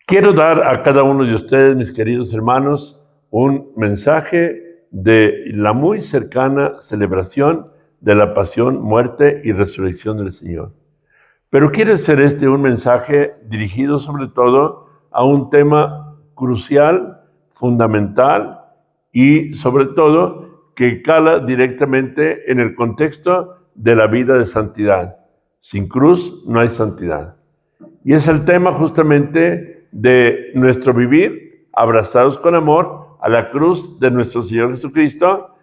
Quiero dar a cada uno de ustedes, mis queridos hermanos, un mensaje de la muy cercana celebración de la pasión, muerte y resurrección del Señor. Pero quiere ser un mensaje dirigido sobre todo a un tema crucial, fundamental y sobre todo que cala directamente en el contexto de la vida de santidad. Sin cruz no hay santidad. Y es el tema justamente de nuestro vivir abrazados con amor a la cruz de nuestro Señor Jesucristo,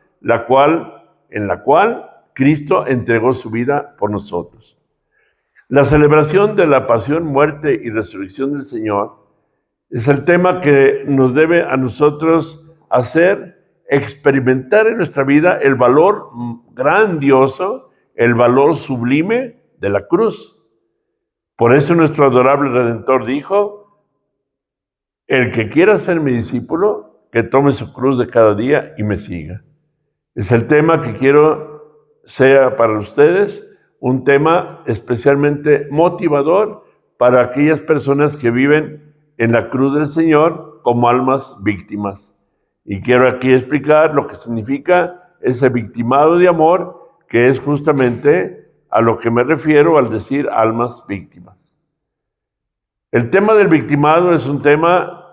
en la cual Cristo entregó su vida por nosotros. La celebración de la pasión, muerte y resurrección del Señor es el tema que nos debe a nosotros hacer experimentar en nuestra vida el valor grandioso, el valor sublime de la cruz. Por eso nuestro adorable Redentor dijo: el que quiera ser mi discípulo, que tome su cruz de cada día y me siga. Es el tema que quiero sea para ustedes un tema especialmente motivador para aquellas personas que viven en la cruz del Señor como almas víctimas. Y quiero aquí explicar lo que significa ese victimado de amor, que es justamente a lo que me refiero al decir almas víctimas. El tema del victimado es un tema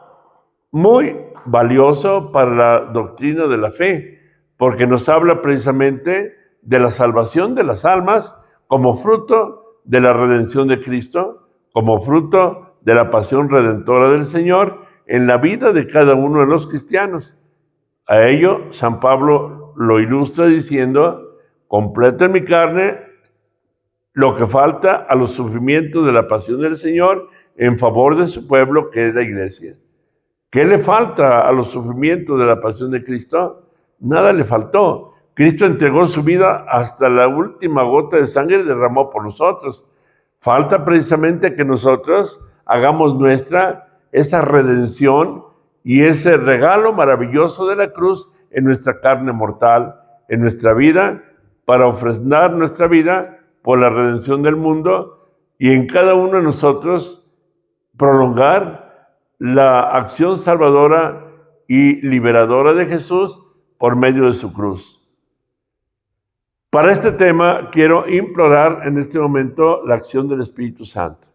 muy valioso para la doctrina de la fe, porque nos habla precisamente de la salvación de las almas como fruto de la redención de Cristo, como fruto de la pasión redentora del Señor en la vida de cada uno de los cristianos. A ello, San Pablo lo ilustra diciendo: completa en mi carne lo que falta a los sufrimientos de la pasión del Señor en favor de su pueblo, que es la iglesia. ¿Qué le falta a los sufrimientos de la pasión de Cristo? Nada le faltó. Cristo entregó su vida hasta la última gota de sangre y derramó por nosotros. Falta precisamente que nosotros hagamos nuestra esa redención y ese regalo maravilloso de la cruz en nuestra carne mortal, en nuestra vida, para ofrendar nuestra vida por la redención del mundo y en cada uno de nosotros prolongar la acción salvadora y liberadora de Jesús por medio de su cruz. Para este tema quiero implorar en este momento la acción del Espíritu Santo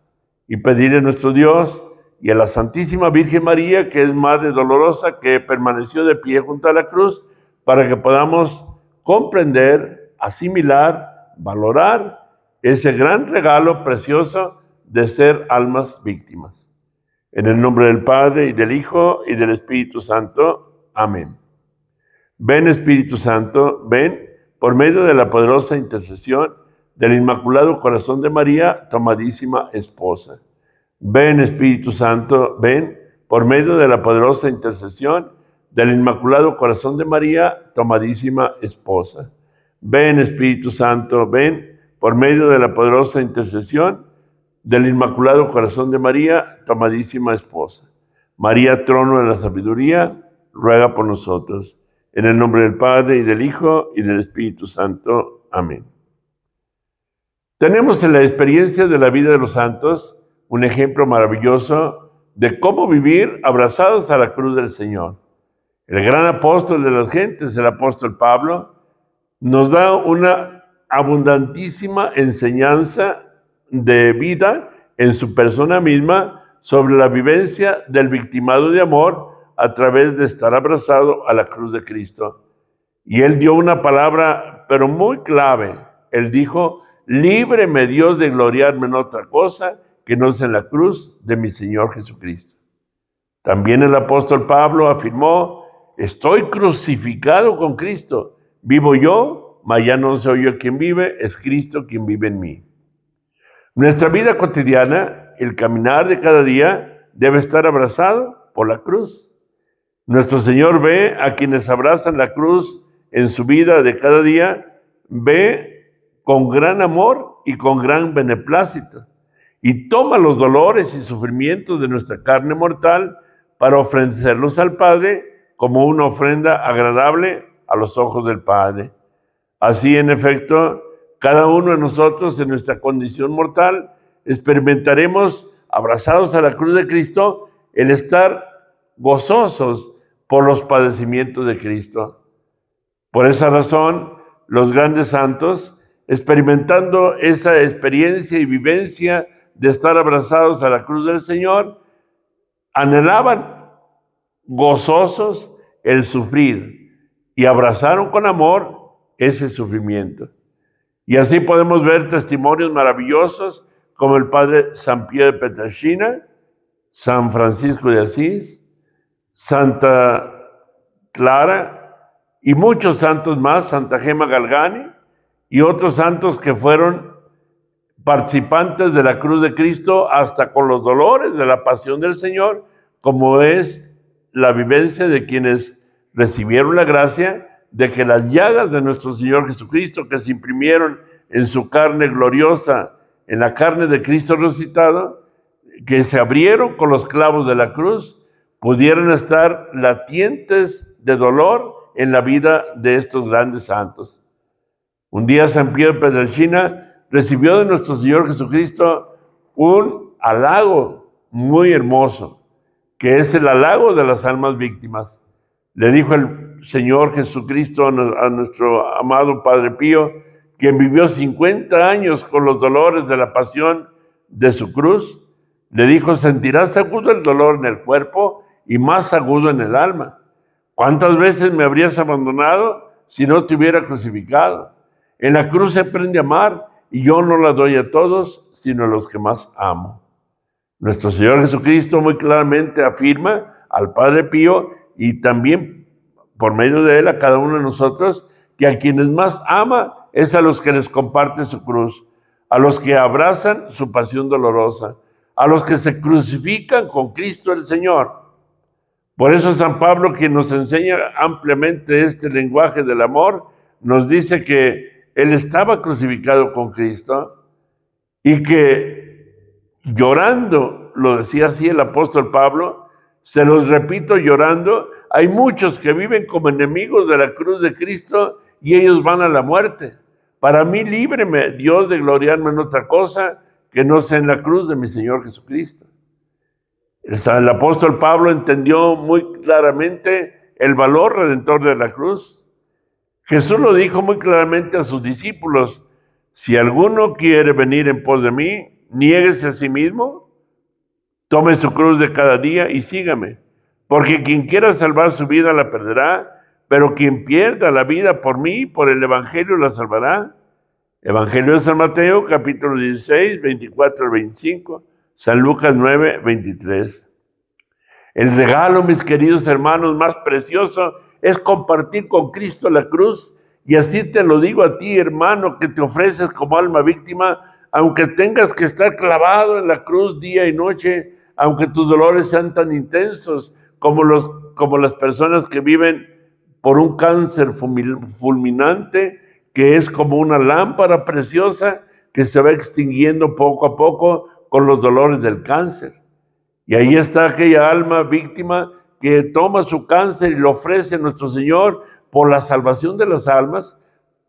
y pedirle a nuestro Dios y a la Santísima Virgen María, que es Madre dolorosa, que permaneció de pie junto a la cruz, para que podamos comprender, asimilar, valorar ese gran regalo precioso de ser almas víctimas. En el nombre del Padre, y del Hijo, y del Espíritu Santo. Amén. Ven, Espíritu Santo, ven, por medio de la poderosa intercesión del Inmaculado Corazón de María, tu amadísima esposa. Ven, Espíritu Santo, ven, por medio de la poderosa intercesión del Inmaculado Corazón de María, tu amadísima esposa. Ven, Espíritu Santo, ven, por medio de la poderosa intercesión del Inmaculado Corazón de María, tu amadísima esposa. María, trono de la sabiduría, ruega por nosotros. En el nombre del Padre, y del Hijo, y del Espíritu Santo. Amén. Tenemos en la experiencia de la vida de los santos un ejemplo maravilloso de cómo vivir abrazados a la cruz del Señor. El gran apóstol de las gentes, el apóstol Pablo, nos da una abundantísima enseñanza de vida en su persona misma sobre la vivencia del victimado de amor a través de estar abrazado a la cruz de Cristo. Y él dio una palabra, pero muy clave. Él dijo: líbreme Dios de gloriarme en otra cosa que no sea en la cruz de mi Señor Jesucristo. También el apóstol Pablo afirmó: estoy crucificado con Cristo. Vivo yo, mas ya no soy yo quien vive, es Cristo quien vive en mí. Nuestra vida cotidiana, el caminar de cada día, debe estar abrazado por la cruz. Nuestro Señor ve a quienes abrazan la cruz en su vida de cada día, ve con gran amor y con gran beneplácito, y toma los dolores y sufrimientos de nuestra carne mortal para ofrecerlos al Padre como una ofrenda agradable a los ojos del Padre. Así, en efecto, cada uno de nosotros en nuestra condición mortal experimentaremos, abrazados a la cruz de Cristo, el estar gozosos por los padecimientos de Cristo. Por esa razón, los grandes santos, experimentando esa experiencia y vivencia de estar abrazados a la cruz del Señor, anhelaban gozosos el sufrir y abrazaron con amor ese sufrimiento. Y así podemos ver testimonios maravillosos como el padre San Pío de Pietrelcina, San Francisco de Asís, Santa Clara y muchos santos más, Santa Gema Galgani y otros santos que fueron participantes de la cruz de Cristo hasta con los dolores de la pasión del Señor, como es la vivencia de quienes recibieron la gracia de que las llagas de nuestro Señor Jesucristo, que se imprimieron en su carne gloriosa, en la carne de Cristo resucitado, que se abrieron con los clavos de la cruz, pudieran estar latientes de dolor en la vida de estos grandes santos. Un día San Pío de Pietrelcina recibió de nuestro Señor Jesucristo un halago muy hermoso, que es el halago de las almas víctimas. Le dijo el Señor Jesucristo a nuestro amado Padre Pío, quien vivió 50 años con los dolores de la pasión de su cruz, le dijo: sentirás agudo el dolor en el cuerpo y más agudo en el alma. ¿Cuántas veces me habrías abandonado si no te hubiera crucificado? En la cruz se aprende a amar, y yo no la doy a todos, sino a los que más amo. Nuestro Señor Jesucristo muy claramente afirma al Padre Pío, y también por medio de él a cada uno de nosotros, que a quienes más ama es a los que les comparte su cruz, a los que abrazan su pasión dolorosa, a los que se crucifican con Cristo el Señor. Por eso San Pablo, quien nos enseña ampliamente este lenguaje del amor, nos dice que él estaba crucificado con Cristo y que llorando, lo decía así el apóstol Pablo, se los repito llorando, hay muchos que viven como enemigos de la cruz de Cristo y ellos van a la muerte. Para mí, líbreme, Dios, de gloriarme en otra cosa que no sea en la cruz de mi Señor Jesucristo. El apóstol Pablo entendió muy claramente el valor redentor de la cruz. Jesús lo dijo muy claramente a sus discípulos: si alguno quiere venir en pos de mí, niéguese a sí mismo, tome su cruz de cada día y sígame. Porque quien quiera salvar su vida la perderá, pero quien pierda la vida por mí, por el Evangelio, la salvará. Evangelio de San Mateo, capítulo 16, 24 al 25, San Lucas 9, 23. El regalo, mis queridos hermanos, más precioso es compartir con Cristo la cruz, y así te lo digo a ti, hermano, que te ofreces como alma víctima, aunque tengas que estar clavado en la cruz día y noche, aunque tus dolores sean tan intensos como las personas que viven por un cáncer fulminante, que es como una lámpara preciosa que se va extinguiendo poco a poco con los dolores del cáncer. Y ahí está aquella alma víctima que toma su cáncer y lo ofrece a nuestro Señor por la salvación de las almas,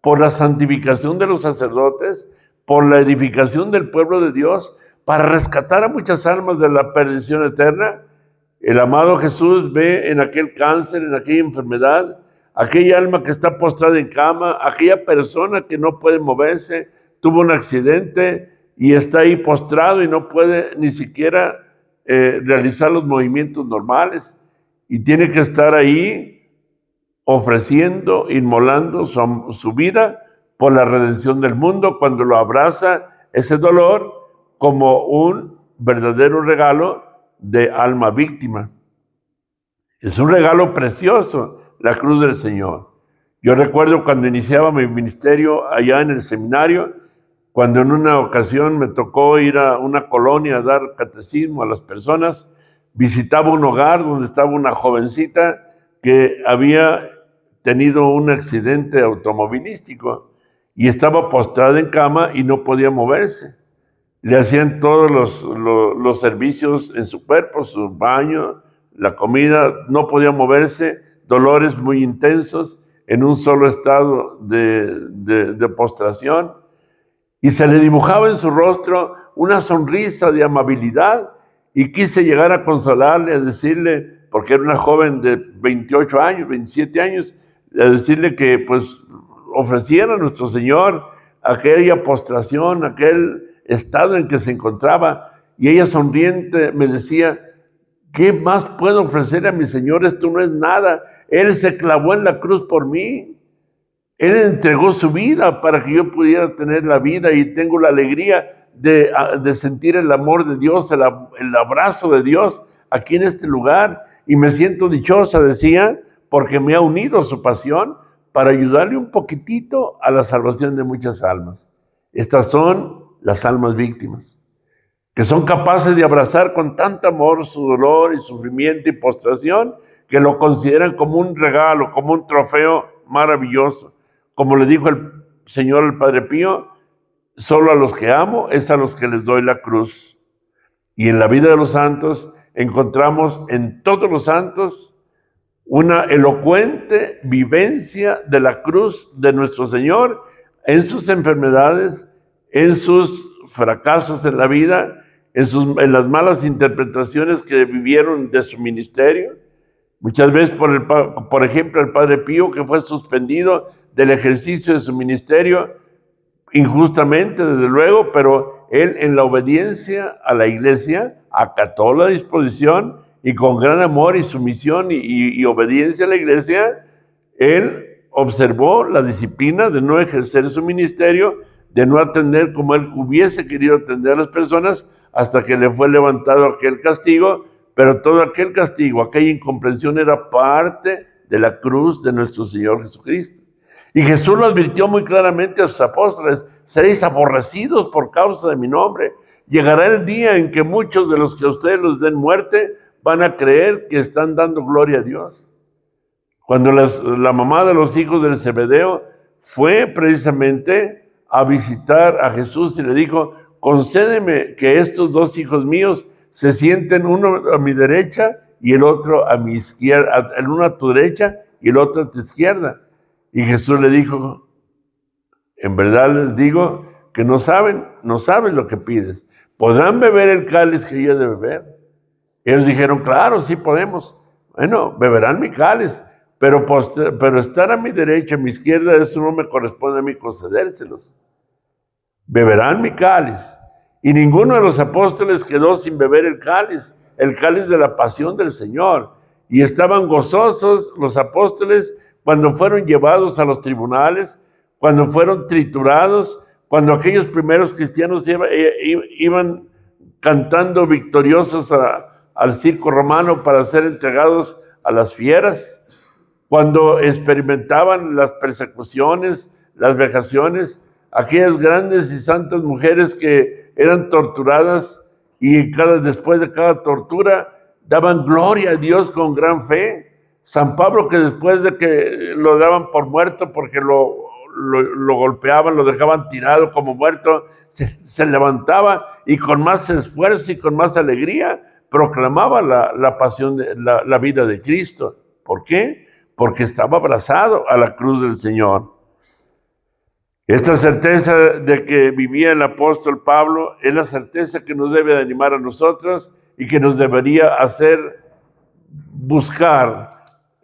por la santificación de los sacerdotes, por la edificación del pueblo de Dios, para rescatar a muchas almas de la perdición eterna. El amado Jesús ve en aquel cáncer, en aquella enfermedad, aquella alma que está postrada en cama, aquella persona que no puede moverse, tuvo un accidente y está ahí postrado y no puede ni siquiera realizar los movimientos normales, y tiene que estar ahí ofreciendo, inmolando su vida por la redención del mundo, cuando lo abraza ese dolor como un verdadero regalo de alma víctima. Es un regalo precioso, la cruz del Señor. Yo recuerdo cuando iniciaba mi ministerio allá en el seminario, cuando en una ocasión me tocó ir a una colonia a dar catecismo a las personas, visitaba un hogar donde estaba una jovencita que había tenido un accidente automovilístico y estaba postrada en cama y no podía moverse. Le hacían todos los servicios en su cuerpo, su baño, la comida, no podía moverse, dolores muy intensos en un solo estado de postración. Y se le dibujaba en su rostro una sonrisa de amabilidad, y quise llegar a consolarle, a decirle, porque era una joven de 28 años, 27 años, a decirle que pues ofreciera a nuestro Señor aquella postración, aquel estado en que se encontraba. Y ella sonriente me decía, ¿qué más puedo ofrecer a mi Señor? Esto no es nada. Él se clavó en la cruz por mí. Él entregó su vida para que yo pudiera tener la vida y tengo la alegría de sentir el amor de Dios, el abrazo de Dios aquí en este lugar. Y me siento dichosa, decía, porque me ha unido a su pasión para ayudarle un poquitito a la salvación de muchas almas. Estas son las almas víctimas, que son capaces de abrazar con tanto amor su dolor y sufrimiento y postración, que lo consideran como un regalo, como un trofeo maravilloso. Como le dijo el Señor al Padre Pío, solo a los que amo es a los que les doy la cruz. Y en la vida de los santos encontramos en todos los santos una elocuente vivencia de la cruz de nuestro Señor en sus enfermedades, en sus fracasos en la vida, en las malas interpretaciones que vivieron de su ministerio. Muchas veces, por ejemplo, el Padre Pío, que fue suspendido del ejercicio de su ministerio, injustamente, desde luego, pero él en la obediencia a la Iglesia acató la disposición y con gran amor y sumisión y obediencia a la Iglesia, él observó la disciplina de no ejercer su ministerio, de no atender como él hubiese querido atender a las personas, hasta que le fue levantado aquel castigo, pero todo aquel castigo, aquella incomprensión era parte de la cruz de nuestro Señor Jesucristo. Y Jesús lo advirtió muy claramente a sus apóstoles, seréis aborrecidos por causa de mi nombre. Llegará el día en que muchos de los que a ustedes los den muerte van a creer que están dando gloria a Dios. Cuando la mamá de los hijos del Zebedeo fue precisamente a visitar a Jesús y le dijo, concédeme que estos dos hijos míos se sienten uno a mi derecha y el otro a mi izquierda, el uno a tu derecha y el otro a tu izquierda. Y Jesús le dijo, en verdad les digo que no saben lo que pides. ¿Podrán beber el cáliz que yo he de beber? Ellos dijeron, claro, sí podemos. Bueno, beberán mi cáliz, pero estar a mi derecha, a mi izquierda, eso no me corresponde a mí concedérselos. Beberán mi cáliz. Y ninguno de los apóstoles quedó sin beber el cáliz de la pasión del Señor. Y estaban gozosos los apóstoles cuando fueron llevados a los tribunales, cuando fueron triturados, cuando aquellos primeros cristianos iban cantando victoriosos al circo romano para ser entregados a las fieras, cuando experimentaban las persecuciones, las vejaciones, aquellas grandes y santas mujeres que eran torturadas y después de cada tortura daban gloria a Dios con gran fe. San Pablo, que después de que lo daban por muerto porque lo golpeaban, lo dejaban tirado como muerto, se levantaba y con más esfuerzo y con más alegría proclamaba la pasión, la vida de Cristo. ¿Por qué? Porque estaba abrazado a la cruz del Señor. Esta certeza de que vivía el apóstol Pablo es la certeza que nos debe de animar a nosotros y que nos debería hacer buscar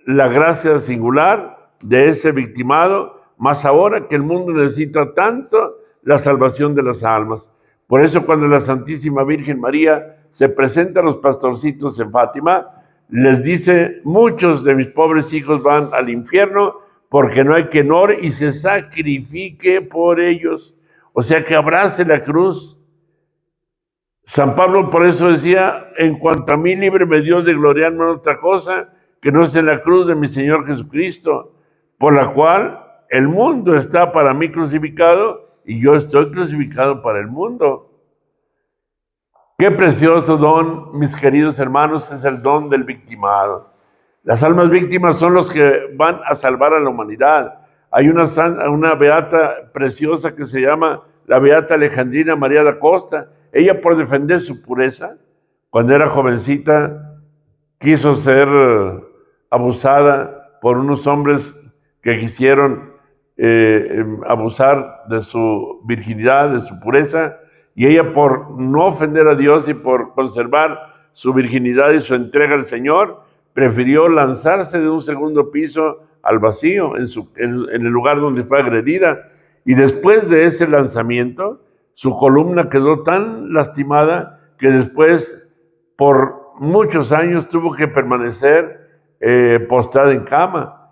la gracia singular de ese victimado, más ahora que el mundo necesita tanto la salvación de las almas. Por eso cuando la Santísima Virgen María se presenta a los pastorcitos en Fátima, les dice, muchos de mis pobres hijos van al infierno porque no hay quien ore y se sacrifique por ellos. O sea, que abrace la cruz. San Pablo por eso decía, en cuanto a mí, líbreme Dios de gloriarme en otra cosa que no sea la cruz de mi Señor Jesucristo, por la cual el mundo está para mí crucificado y yo estoy crucificado para el mundo. Qué precioso don, mis queridos hermanos, es el don del victimado. Las almas víctimas son los que van a salvar a la humanidad. Hay una beata preciosa que se llama la beata Alejandrina María da Costa. Ella, por defender su pureza, cuando era jovencita, quiso ser abusada por unos hombres que quisieron abusar de su virginidad, de su pureza, y ella, por no ofender a Dios y por conservar su virginidad y su entrega al Señor, prefirió lanzarse de un segundo piso al vacío, en el lugar donde fue agredida. Y después de ese lanzamiento, su columna quedó tan lastimada que después, por muchos años, tuvo que permanecer postrada en cama.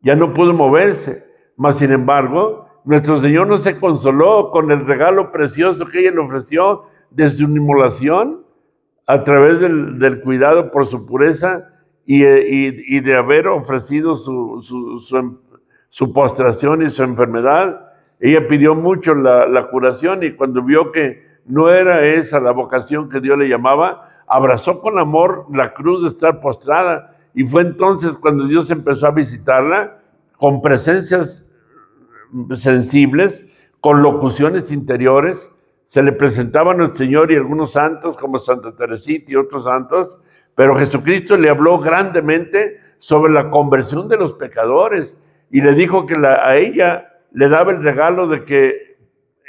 Ya no pudo moverse. Mas, sin embargo, nuestro Señor no se consoló con el regalo precioso que ella le ofreció de su inmolación a través del cuidado por su pureza y de haber ofrecido su postración y su enfermedad. Ella pidió mucho la curación, y cuando vio que no era esa la vocación que Dios le llamaba, abrazó con amor la cruz de estar postrada. Y fue entonces cuando Dios empezó a visitarla con presencias sensibles, con locuciones interiores. Se le presentaba a nuestro Señor y algunos santos como Santa Teresita y otros santos, pero Jesucristo le habló grandemente sobre la conversión de los pecadores y le dijo que a ella le daba el regalo de que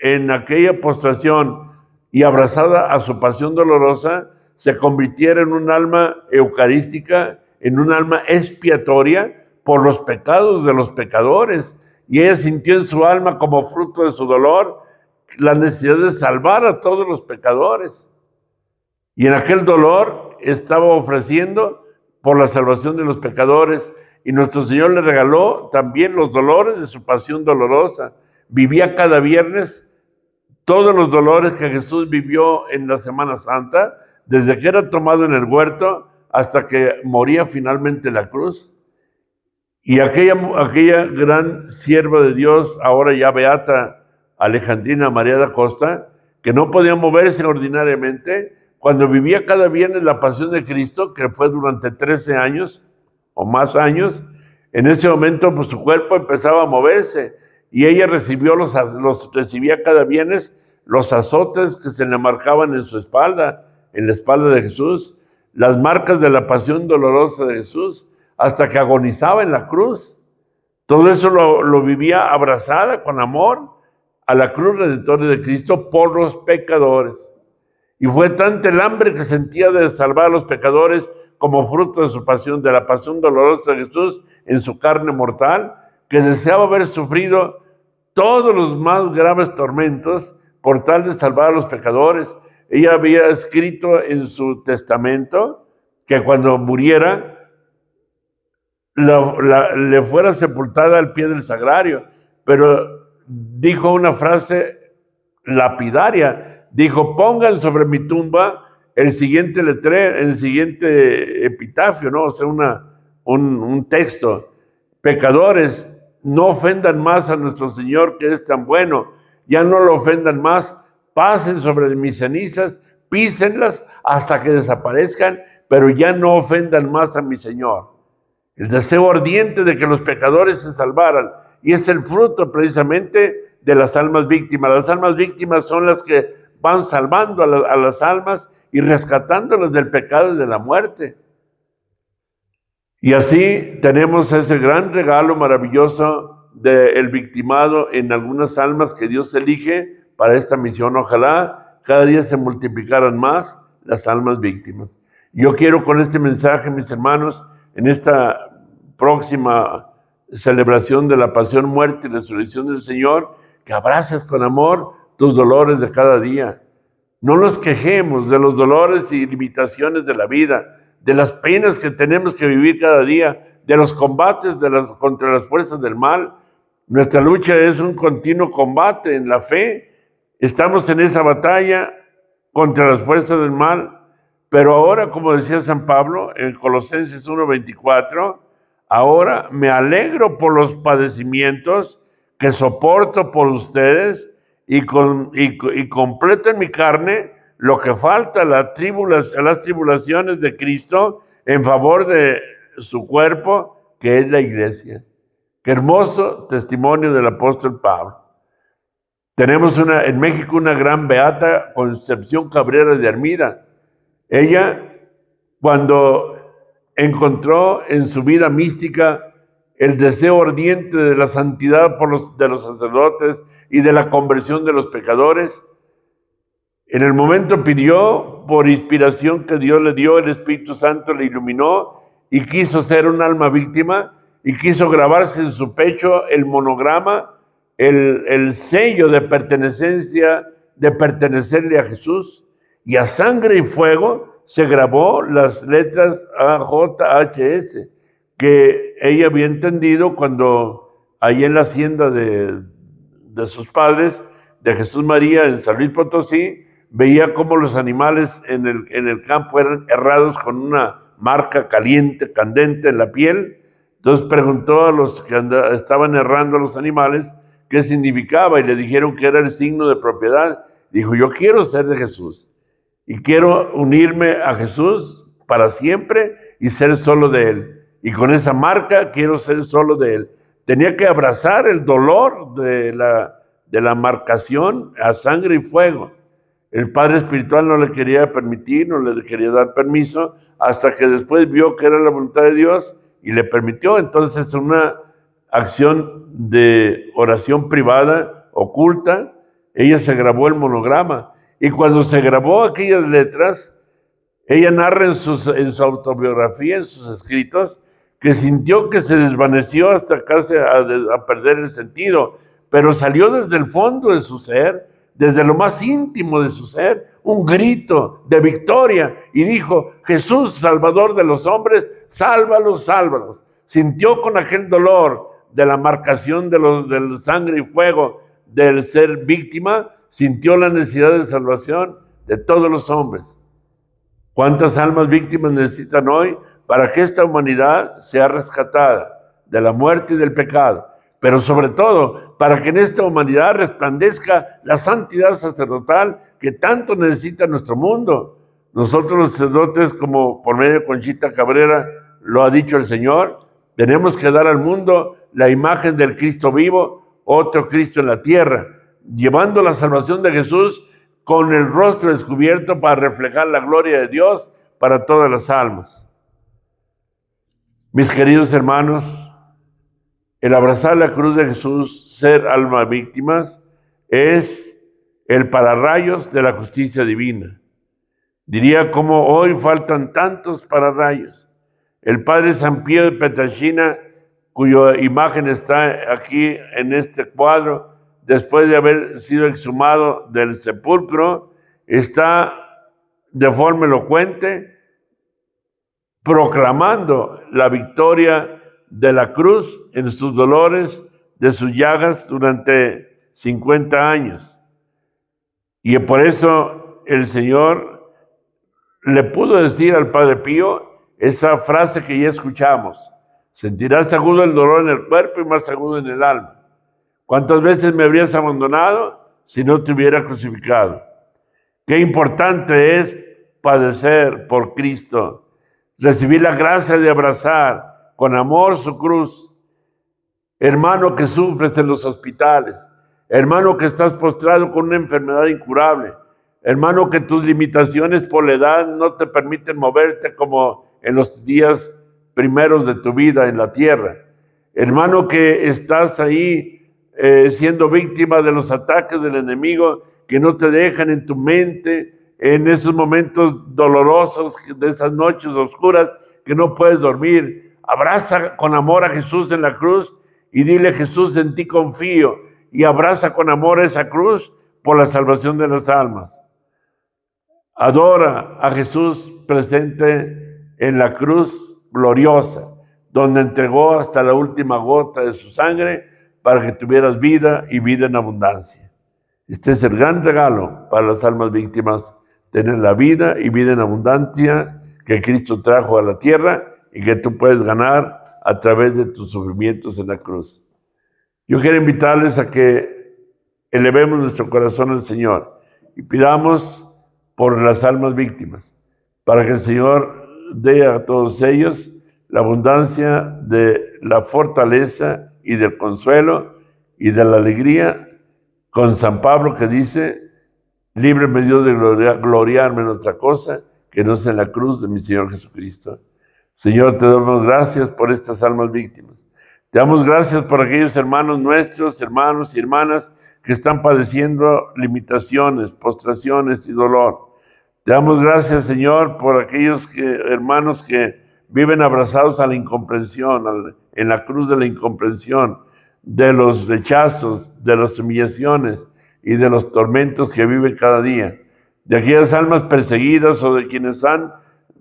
en aquella postración y abrazada a su pasión dolorosa se convirtiera en un alma eucarística, en un alma expiatoria por los pecados de los pecadores. Y ella sintió en su alma, como fruto de su dolor, la necesidad de salvar a todos los pecadores. Y en aquel dolor estaba ofreciendo por la salvación de los pecadores. Y nuestro Señor le regaló también los dolores de su pasión dolorosa. Vivía cada viernes todos los dolores que Jesús vivió en la Semana Santa, desde que era tomado en el huerto hasta que moría finalmente en la cruz. Y aquella gran sierva de Dios, ahora ya beata, Alejandrina María da Costa, que no podía moverse ordinariamente, cuando vivía cada viernes la pasión de Cristo, que fue durante 13 años o más años, en ese momento pues, su cuerpo empezaba a moverse y ella recibía cada viernes los azotes que se le marcaban en su espalda, en la espalda de Jesús, las marcas de la pasión dolorosa de Jesús, hasta que agonizaba en la cruz. Todo eso lo vivía abrazada con amor a la cruz redentora de Cristo por los pecadores. Y fue tanta el hambre que sentía de salvar a los pecadores como fruto de su pasión, de la pasión dolorosa de Jesús en su carne mortal, que deseaba haber sufrido todos los más graves tormentos por tal de salvar a los pecadores. Ella había escrito en su testamento que cuando muriera le fuera sepultada al pie del sagrario, pero dijo una frase lapidaria, dijo: pongan sobre mi tumba el siguiente letrero, el siguiente epitafio, ¿no? O sea, un texto: pecadores, no ofendan más a nuestro Señor, que es tan bueno, ya no lo ofendan más, pasen sobre mis cenizas, písenlas hasta que desaparezcan, pero ya no ofendan más a mi Señor. El deseo ardiente de que los pecadores se salvaran, y es el fruto precisamente de las almas víctimas. Las almas víctimas son las que van salvando a las almas y rescatándolas del pecado y de la muerte. Y así tenemos ese gran regalo maravilloso del victimado en algunas almas que Dios elige para esta misión. Ojalá cada día se multiplicaran más las almas víctimas. Yo quiero con este mensaje, mis hermanos, en esta próxima celebración de la pasión, muerte y resurrección del Señor, que abraces con amor tus dolores de cada día. No nos quejemos de los dolores y limitaciones de la vida, de las penas que tenemos que vivir cada día, de los combates contra las fuerzas del mal. Nuestra lucha es un continuo combate en la fe. Estamos en esa batalla contra las fuerzas del mal. Pero ahora, como decía San Pablo en Colosenses 1:24, ahora me alegro por los padecimientos que soporto por ustedes y completo en mi carne lo que falta a las tribulaciones de Cristo en favor de su cuerpo, que es la iglesia. Qué hermoso testimonio del apóstol Pablo. Tenemos en México una gran beata, Concepción Cabrera de Armida. Ella, cuando encontró en su vida mística el deseo ardiente de la santidad de los sacerdotes y de la conversión de los pecadores, En el momento pidió, por inspiración que Dios le dio, el Espíritu Santo le iluminó y quiso ser un alma víctima y quiso grabarse en su pecho el monograma, el sello de pertenencia, de pertenecerle a Jesús. Y a sangre y fuego se grabó las letras AJHS, que ella había entendido cuando ahí en la hacienda de sus padres, de Jesús María en San Luis Potosí, veía cómo los animales en el campo eran herrados con una marca caliente, candente en la piel. Entonces preguntó a los que estaban errando a los animales qué significaba y le dijeron que era el signo de propiedad. Dijo, yo quiero ser de Jesús y quiero unirme a Jesús para siempre y ser solo de Él. Y con esa marca quiero ser solo de Él. Tenía que abrazar el dolor de la marcación a sangre y fuego. El Padre Espiritual no le quería permitir, no le quería dar permiso, hasta que después vio que era la voluntad de Dios y le permitió. Entonces, una acción de oración privada, oculta, ella se grabó el monograma. Y cuando se grabó aquellas letras, ella narra en su autobiografía, en sus escritos, que sintió que se desvaneció hasta casi a perder el sentido, pero salió desde el fondo de su ser, desde lo más íntimo de su ser, un grito de victoria y dijo, Jesús, Salvador de los hombres, sálvalos, sálvalos. Sintió con aquel dolor de la marcación del sangre y fuego del ser víctima, sintió la necesidad de salvación de todos los hombres. ¿Cuántas almas víctimas necesitan hoy para que esta humanidad sea rescatada de la muerte y del pecado? Pero sobre todo, para que en esta humanidad resplandezca la santidad sacerdotal que tanto necesita nuestro mundo. Nosotros los sacerdotes, como por medio de Conchita Cabrera lo ha dicho el Señor, tenemos que dar al mundo la imagen del Cristo vivo, otro Cristo en la tierra, llevando la salvación de Jesús con el rostro descubierto para reflejar la gloria de Dios para todas las almas. Mis queridos hermanos, el abrazar la cruz de Jesús, ser almas víctimas, es el pararrayos de la justicia divina. Diría como hoy faltan tantos pararrayos. El padre San Pío de Pietrelcina, cuya imagen está aquí en este cuadro, después de haber sido exhumado del sepulcro, está de forma elocuente proclamando la victoria de la cruz en sus dolores, de sus llagas durante 50 años. Y por eso el Señor le pudo decir al Padre Pío esa frase que ya escuchamos: sentirás agudo el dolor en el cuerpo y más agudo en el alma. ¿Cuántas veces me habrías abandonado si no te hubiera crucificado? Qué importante es padecer por Cristo, recibir la gracia de abrazar con amor su cruz. Hermano que sufres en los hospitales, hermano que estás postrado con una enfermedad incurable, hermano que tus limitaciones por la edad no te permiten moverte como en los días primeros de tu vida en la tierra, hermano que estás ahí siendo víctima de los ataques del enemigo que no te dejan en tu mente, en esos momentos dolorosos, de esas noches oscuras que no puedes dormir. Abraza con amor a Jesús en la cruz y dile: Jesús, en ti confío, y abraza con amor esa cruz por la salvación de las almas. Adora a Jesús presente en la cruz gloriosa, donde entregó hasta la última gota de su sangre para que tuvieras vida y vida en abundancia. Este es el gran regalo para las almas víctimas, tener la vida y vida en abundancia que Cristo trajo a la tierra y que tú puedes ganar a través de tus sufrimientos en la cruz. Yo quiero invitarles a que elevemos nuestro corazón al Señor y pidamos por las almas víctimas, para que el Señor dé a todos ellos la abundancia de la fortaleza y del consuelo y de la alegría, con San Pablo que dice: líbreme Dios de gloriarme en otra cosa que no sea en la cruz de mi Señor Jesucristo. Señor, te damos gracias por estas almas víctimas. Te damos gracias por aquellos hermanos nuestros, hermanos y hermanas que están padeciendo limitaciones, postraciones y dolor. Te damos gracias, Señor, por aquellos hermanos que viven abrazados a la incomprensión, en la cruz de la incomprensión, de los rechazos, de las humillaciones y de los tormentos que viven cada día, de aquellas almas perseguidas o de quienes han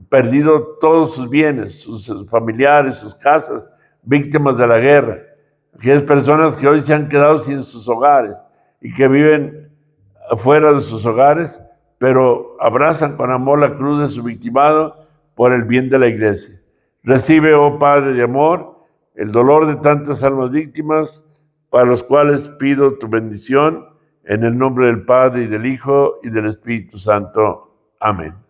perdido todos sus bienes, sus familiares, sus casas, víctimas de la guerra, aquellas personas que hoy se han quedado sin sus hogares y que viven fuera de sus hogares, pero abrazan con amor la cruz de su victimado por el bien de la iglesia. Recibe, oh Padre de amor, el dolor de tantas almas víctimas, para los cuales pido tu bendición, en el nombre del Padre, y del Hijo, y del Espíritu Santo. Amén.